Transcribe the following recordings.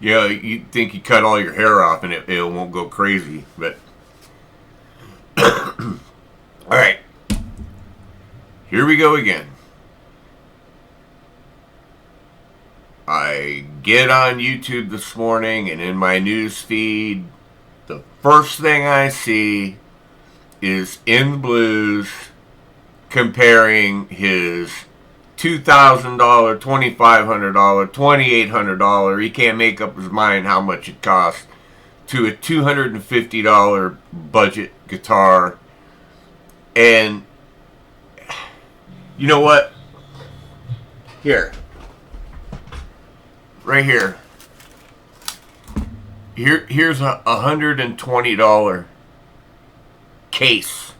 Yeah, you think you cut all your hair off and it won't go crazy, but all right, here we go again. I get on YouTube this morning, and in my news feed, the first thing I see is In the Blues comparing his $2,000, $2,500, $2,800, he can't make up his mind how much it costs, to a $250 budget guitar. And you know what? Here. Right here. Here's a $120 case.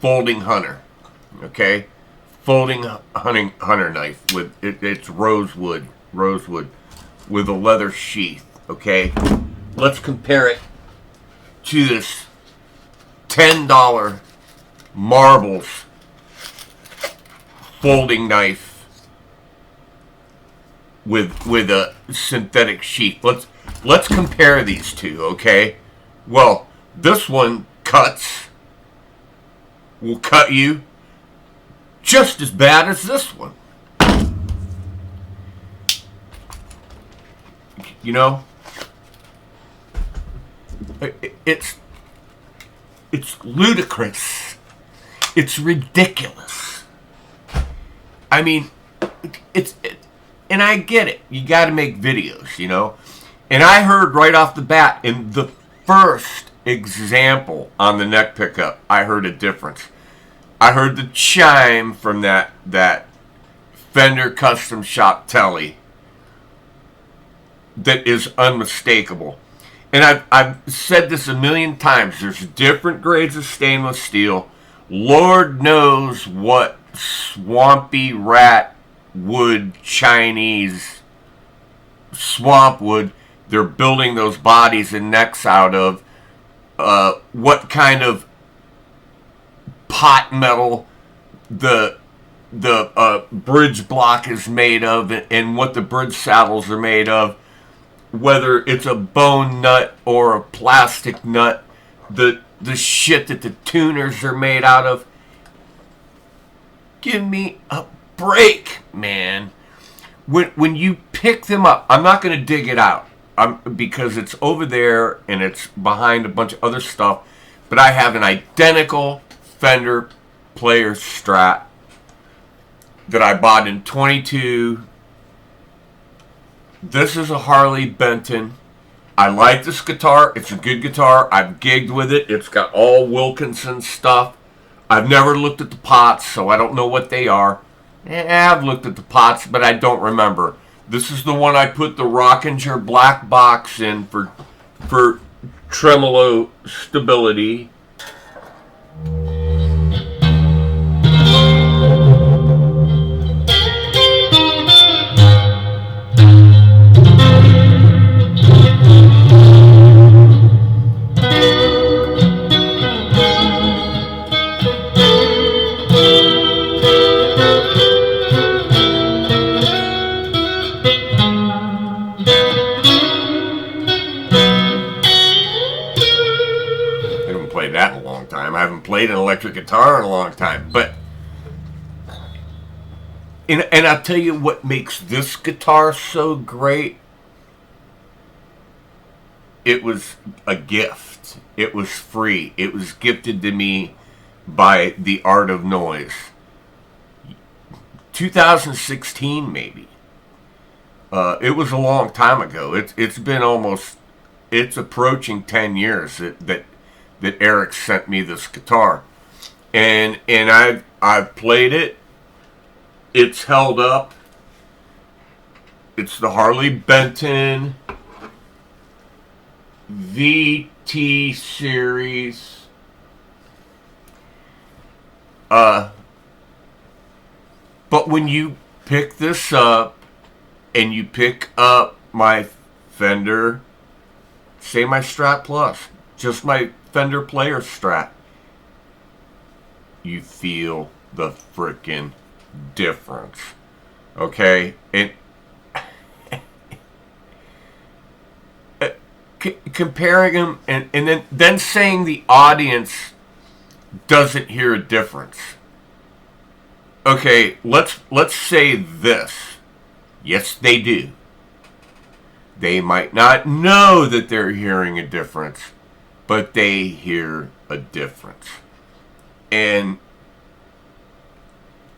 Folding hunter. Okay? Folding hunter knife with it's rosewood with a leather sheath. Okay, let's compare it to this $10 marbles folding knife with a synthetic sheath. Let's compare these two. Okay, well, this one will cut you just as bad as this one. You know, it's ludicrous. It's ridiculous. I mean, and I get it. You got to make videos, you know. And I heard right off the bat in the first example on the neck pickup, I heard a difference. I heard the chime from that Fender Custom Shop telly that is unmistakable. And I've said this a million times. There's different grades of stainless steel. Lord knows what swampy rat wood, Chinese swamp wood they're building those bodies and necks out of. What kind of pot metal the bridge block is made of, and what the bridge saddles are made of, whether it's a bone nut or a plastic nut, the shit that the tuners are made out of. Give me a break, man. When you pick them up, I'm not going to dig it out because it's over there and it's behind a bunch of other stuff, but I have an identical Fender Player Strat that I bought in 22. This is a Harley Benton. I like this guitar. It's a good guitar. I've gigged with it. It's got all Wilkinson stuff. I've never looked at the pots, so I don't know what they are. I've looked at the pots, but I don't remember. This is the one I put the Rockinger black box in for tremolo stability. That in a long time. I haven't played an electric guitar in a long time, but and I'll tell you what makes this guitar so great. It was a gift. It was free. It was gifted to me by The Art of Noise. 2016 maybe. It was a long time ago. It's been almost, it's approaching 10 years that Eric sent me this guitar, and I've played it. It's held up. It's the Harley Benton VT series. But when you pick this up and you pick up my Fender, say my Strat Plus, just my Fender Player Strat, you feel the frickin' difference. Okay? And comparing them and then saying the audience doesn't hear a difference. Okay, let's say this. Yes, they do. They might not know that they're hearing a difference, but they hear a difference. And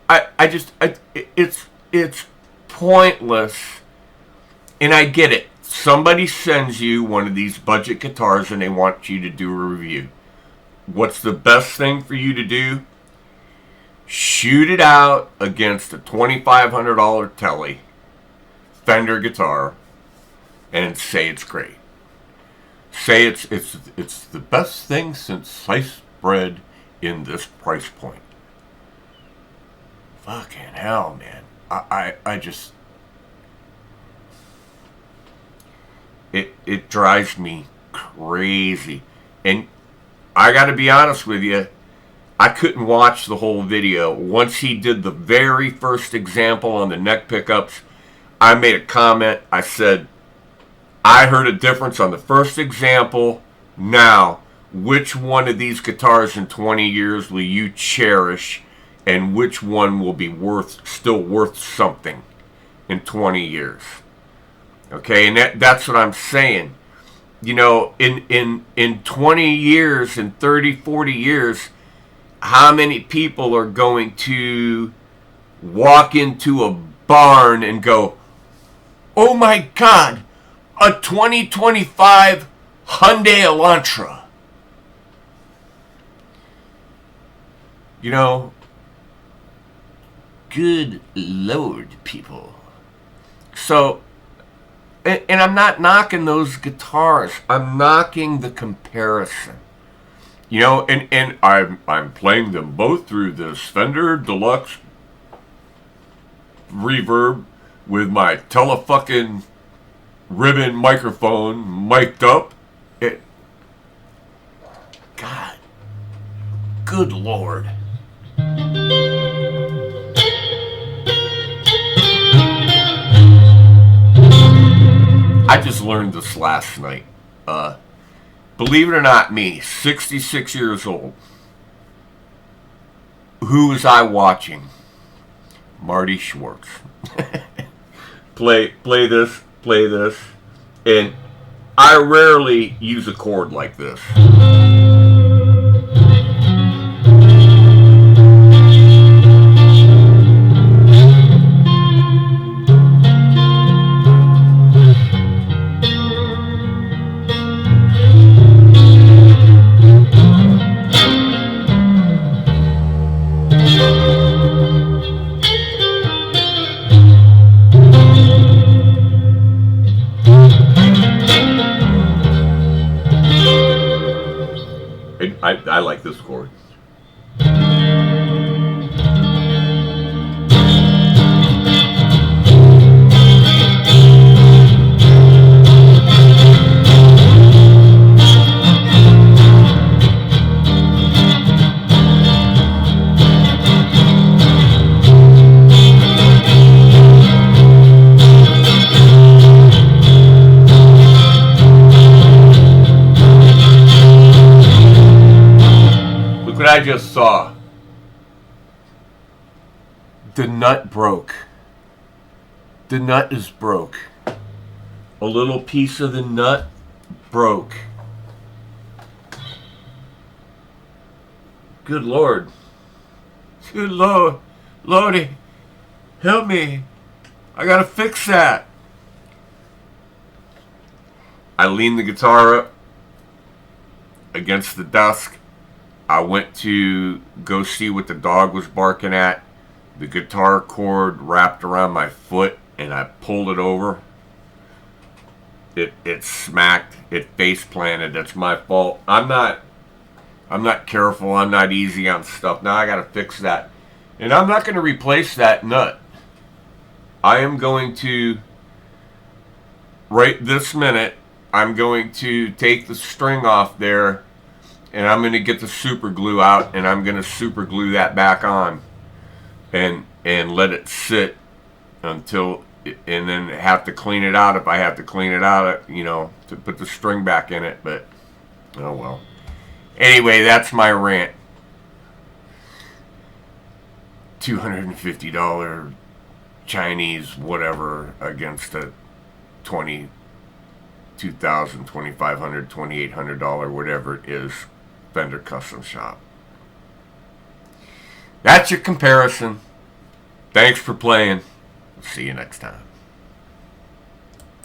it's pointless. And I get it. Somebody sends you one of these budget guitars and they want you to do a review. What's the best thing for you to do? Shoot it out against a $2,500 Tele Fender guitar and say it's great. Say it's the best thing since sliced bread in this price point. Fucking hell, man. I just... It drives me crazy. And I gotta be honest with you, I couldn't watch the whole video. Once he did the very first example on the neck pickups, I made a comment. I said, I heard a difference on the first example. Now, which one of these guitars in 20 years will you cherish, and which one will be still worth something in 20 years? Okay, and that's what I'm saying. You know, in 20 years, in 30, 40 years, how many people are going to walk into a barn and go, oh my God, a 2025 Hyundai Elantra? You know, good Lord, people. So, and I'm not knocking those guitars. I'm knocking the comparison. You know, and I'm playing them both through this Fender Deluxe Reverb with my telefucking ribbon microphone mic'd up. God, good Lord. I just learned this last night. Believe it or not, me, 66 years old. Who was I watching? Marty Schwartz. play this. And I rarely use a chord like this. I like this chord. What I just saw. The nut broke. The nut is broke. A little piece of the nut broke. Good Lord. Good Lord. Lordy, help me. I gotta fix that. I leaned the guitar up against the desk. I went to go see what the dog was barking at. The guitar cord wrapped around my foot and I pulled it over. It smacked. It face planted. That's my fault. I'm not careful. I'm not easy on stuff. Now I gotta fix that. And I'm not gonna replace that nut. I am going to, right this minute, I'm going to take the string off there and I'm going to get the super glue out and I'm going to super glue that back on and let it sit until and then have to clean it out if I have to clean it out, to put the string back in it. But oh well. Anyway, that's my rant. $250 Chinese whatever against a $22,000, $2,500, $2,800 whatever it is Fender custom shop. That's your comparison. Thanks for playing. See you next time.